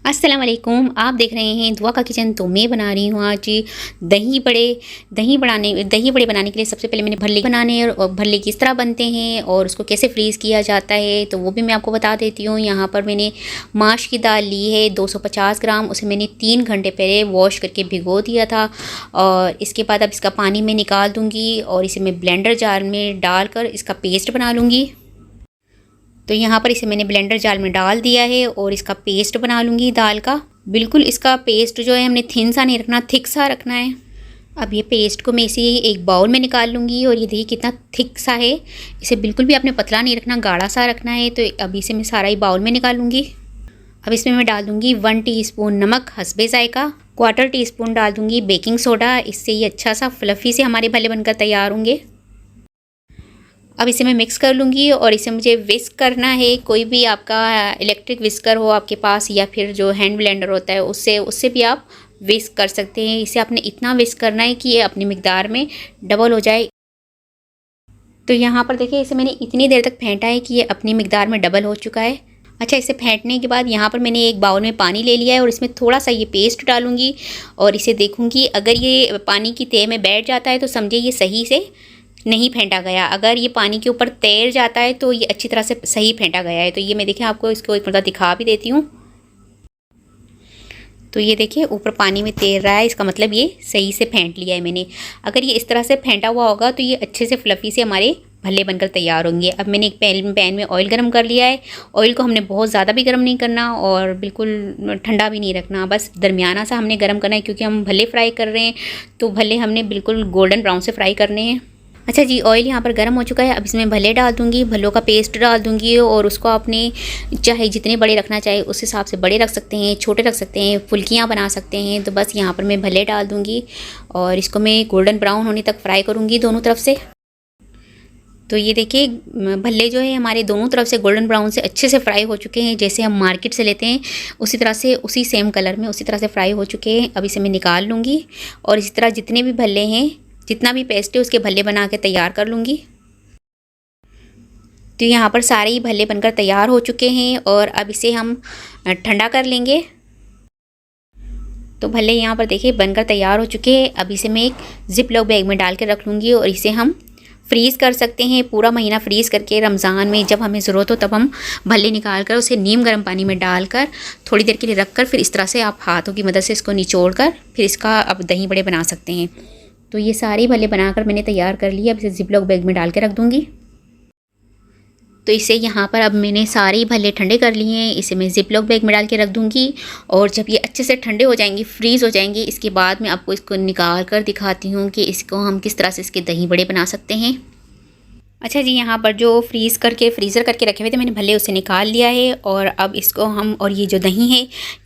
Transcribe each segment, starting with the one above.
अस्सलाम वालेकुम। आप देख रहे हैं दुआ का किचन। तो मैं बना रही हूँ आज दही बड़े। दही बड़े बनाने के लिए सबसे पहले मैंने भल्ले बनाने और भल्ले किस तरह बनते हैं और उसको कैसे फ्रीज़ किया जाता है तो वो भी मैं आपको बता देती हूँ। यहाँ पर मैंने माश की दाल ली है 250 ग्राम। उसे मैंने 3 घंटे पहले वॉश करके भिगो दिया था और इसके बाद अब इसका पानी मैं निकाल दूँगी और इसे मैं ब्लेंडर जार में डालकर इसका पेस्ट बना लूँगी। तो यहाँ पर इसे मैंने ब्लेंडर जार में डाल दिया है और इसका पेस्ट बना लूँगी दाल का। बिल्कुल इसका पेस्ट जो है हमने थिन सा नहीं रखना, थिक सा रखना है। अब ये पेस्ट को मैं इसे एक बाउल में निकाल लूँगी और ये देखिए कितना थिक सा है। इसे बिल्कुल भी आपने पतला नहीं रखना, गाढ़ा सा रखना है। तो अब इसे मैं सारा ही बाउल में निकाल लूँगी। अब इसमें मैं डाल दूँगी 1 टीस्पून नमक हस्बे ज़ायका, 1/4 टीस्पून डाल दूँगी बेकिंग सोडा। इससे ये अच्छा सा फ्लफ़ी से हमारे भल्ले बनकर तैयार होंगे। अब इसे मैं मिक्स कर लूँगी और इसे मुझे विस्क करना है। कोई भी आपका इलेक्ट्रिक विस्कर हो आपके पास या फिर जो हैंड ब्लेंडर होता है उससे भी आप विस्क कर सकते हैं। इसे आपने इतना विस्क करना है कि ये अपनी मिकदार में डबल हो जाए। तो यहाँ पर देखिए इसे मैंने इतनी देर तक फेंटा है कि ये अपनी मिकदार में डबल हो चुका है। अच्छा, इसे फेंटने के बाद यहाँ पर मैंने एक बाउल में पानी ले लिया है और इसमें थोड़ा सा ये पेस्ट डालूँगी और इसे देखूँगी। अगर ये पानी की तह में बैठ जाता है तो समझिए ये सही से नहीं फेंटा गया। अगर ये पानी के ऊपर तैर जाता है तो ये अच्छी तरह से सही फेंटा गया है। तो ये मैं देखिए आपको इसको एक मतलब दिखा भी देती हूँ। तो ये देखिए ऊपर पानी में तैर रहा है, इसका मतलब ये सही से फेंट लिया है मैंने। अगर ये इस तरह से फेंटा हुआ होगा तो ये अच्छे से फ्लफ़ी से हमारे भल्ले बनकर तैयार होंगे। अब मैंने एक पैन में ऑयल गर्म कर लिया है। ऑयल को हमने बहुत ज़्यादा भी गर्म नहीं करना और बिल्कुल ठंडा भी नहीं रखना, बस दरमियाना सा हमने गर्म करना है क्योंकि हम भल्ले फ्राई कर रहे हैं। तो भल्ले हमने बिल्कुल गोल्डन ब्राउन से फ्राई करने हैं। अच्छा जी, ऑयल यहाँ पर गर्म हो चुका है। अब इसमें भल्ले डाल दूँगी, भल्लों का पेस्ट डाल दूँगी और उसको आपने चाहे जितने बड़े रखना चाहे उस हिसाब से बड़े रख सकते हैं, छोटे रख सकते हैं, फुल्कियाँ बना सकते हैं। तो बस यहाँ पर मैं भल्ले डाल दूँगी और इसको मैं गोल्डन ब्राउन होने तक फ्राई करूँगी दोनों तरफ से। तो ये देखिए भल्ले जो है हमारे दोनों तरफ से गोल्डन ब्राउन से अच्छे से फ्राई हो चुके हैं। जैसे हम मार्केट से लेते हैं उसी तरह से, उसी सेम कलर में उसी तरह से फ्राई हो चुके हैं। अब इसे मैं निकाल लूँगी और इसी तरह जितने भी भल्ले हैं, जितना भी पेस्ट है उसके भल्ले बना के तैयार कर लूँगी। तो यहाँ पर सारे ही भल्ले बनकर तैयार हो चुके हैं और अब इसे हम ठंडा कर लेंगे। तो भल्ले यहाँ पर देखिए बनकर तैयार हो चुके हैं। अब इसे मैं एक जिप लॉक बैग में डाल के रख लूँगी और इसे हम फ्रीज़ कर सकते हैं पूरा महीना फ्रीज़ करके। रमज़ान में जब हमें ज़रूरत हो तब हम भल्ले निकाल कर उसे नीम गर्म पानी में डालकर थोड़ी देर के लिए रख कर फिर इस तरह से आप हाथों की मदद से इसको निचोड़ कर फिर इसका अब दही बड़े बना सकते हैं। तो ये सारे भल्ले बनाकर मैंने तैयार कर लिए। अब इसे जिप लॉक बैग में डाल के रख दूँगी। तो इसे यहाँ पर अब मैंने सारे भल्ले ठंडे कर लिए हैं। इसे मैं जिप लॉक बैग में डाल के रख दूँगी और जब ये अच्छे से ठंडे हो जाएंगे, फ्रीज़ हो जाएंगे, इसके बाद मैं आपको इसको निकाल कर दिखाती हूँ कि इसको हम किस तरह से इसके दही बड़े बना सकते हैं। अच्छा जी, यहाँ पर जो फ्रीज़र करके रखे हुए थे मैंने भल्ले उसे निकाल लिया है और अब इसको हम, और ये जो दही है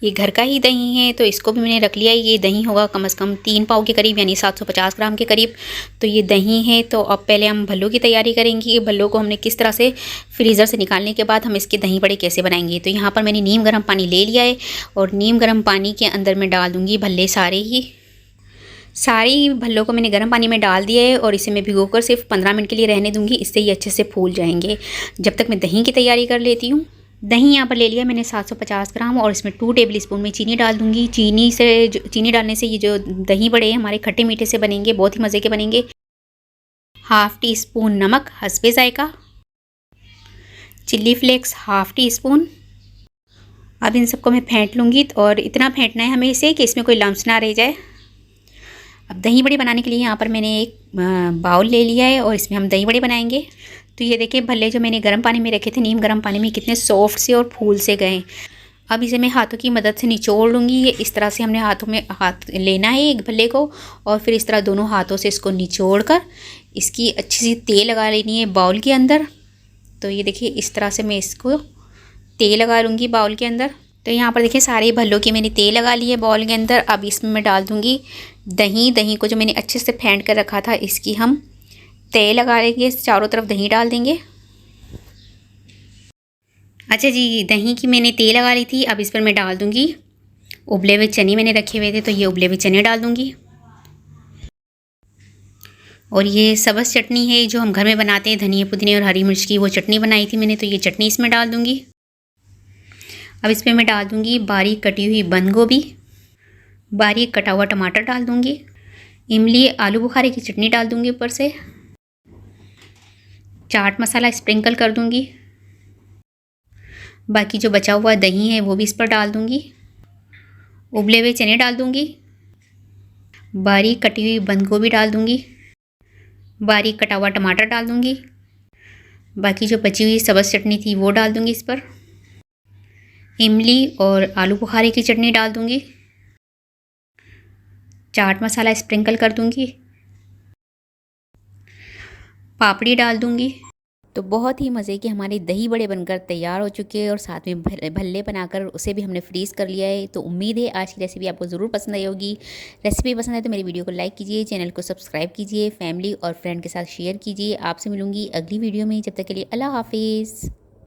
ये घर का ही दही है तो इसको भी मैंने रख लिया है। ये दही होगा कम से कम 3 पाव के करीब, यानी 750 ग्राम के करीब। तो ये दही है। तो अब पहले हम भल्लों की तैयारी करेंगे। भल्लों को हमने किस तरह से फ्रीज़र से निकालने के बाद हम इसके दही बड़े कैसे बनाएंगे। तो यहाँ पर मैंने नीम गर्म पानी ले लिया है और नीम गर्म पानी के अंदर मैं डाल दूँगी भल्ले सारे भल्लों को मैंने गर्म पानी में डाल दिया है और इसे मैं भिगोकर सिर्फ 15 मिनट के लिए रहने दूंगी। इससे ये अच्छे से फूल जाएंगे। जब तक मैं दही की तैयारी कर लेती हूँ। दही यहाँ पर ले लिया मैंने 750 ग्राम और इसमें 2 टेबल स्पून में चीनी डाल दूँगी। चीनी डालने से ये जो दही बड़े हमारे खट्टे मीठे से बनेंगे, बहुत ही मज़े के बनेंगे। 1/2 टीस्पून नमक हस्बे ज़ायका, चिल्ली फ्लेक्स 1/2 टीस्पून। अब इन सबको मैं फेंट लूँगी और इतना फेंटना है हमें इसे कि इसमें कोई लम्स ना रह जाए। अब दही बड़े बनाने के लिए यहाँ पर मैंने एक बाउल ले लिया है और इसमें हम दही बड़े बनाएंगे। तो ये देखिए भल्ले जो मैंने गर्म पानी में रखे थे, नीम गर्म पानी में, कितने सॉफ्ट से और फूल से गए। अब इसे मैं हाथों की मदद से निचोड़ लूँगी। ये इस तरह से हमने हाथों में हाथ लेना है एक भल्ले को और फिर इस तरह दोनों हाथों से इसको निचोड़ कर इसकी अच्छी सी तेल लगा लेनी है बाउल के अंदर। तो ये देखिए इस तरह से मैं इसको तेल लगा लूँगी बाउल के अंदर। तो यहाँ पर देखिए सारे भल्लों की मैंने तेल लगा ली है बाउल के अंदर। अब इसमें मैं डाल दूँगी दही को जो मैंने अच्छे से फेंट कर रखा था इसकी हम तह लगा लेंगे, चारों तरफ दही डाल देंगे। अच्छा जी, दही की मैंने तह लगा ली थी। अब इस पर मैं डाल दूँगी उबले हुए चने मैंने रखे हुए थे, तो ये उबले हुए चने डाल दूँगी। और ये सब्ज़ चटनी है जो हम घर में बनाते हैं, धनिया पुदीने और हरी मिर्च की, वो चटनी बनाई थी मैंने, तो ये चटनी इसमें डाल दूँगी। अब इसमें मैं डाल दूँगी बारीक कटी हुई बंद गोभी, बारीक कटा हुआ टमाटर डाल दूँगी, इमली आलू बुखारे की चटनी डाल दूँगी ऊपर से, चाट मसाला स्प्रिंकल कर दूँगी, बाकी जो बचा हुआ दही है वो भी इस पर डाल दूँगी, उबले हुए चने डाल दूँगी, बारीक कटी हुई बंद गोभी डाल दूँगी, बारीक कटा हुआ टमाटर डाल दूँगी, बाकी जो बची हुई सब्ज़ चटनी थी वो डाल दूँगी इस पर, इमली और आलू बुखारे की चटनी डाल दूँगी, चाट मसाला स्प्रिंकल कर दूँगी, पापड़ी डाल दूँगी। तो बहुत ही मज़े के हमारे दही बड़े बनकर तैयार हो चुके हैं और साथ में भल्ले बनाकर उसे भी हमने फ्रीज़ कर लिया है। तो उम्मीद है आज की रेसिपी आपको ज़रूर पसंद आई होगी। रेसिपी पसंद आए तो मेरी वीडियो को लाइक कीजिए, चैनल को सब्सक्राइब कीजिए, फैमिली और फ्रेंड के साथ शेयर कीजिए। आपसे मिलूंगी अगली वीडियो में, जब तक के लिए अल्लाह हाफिज़।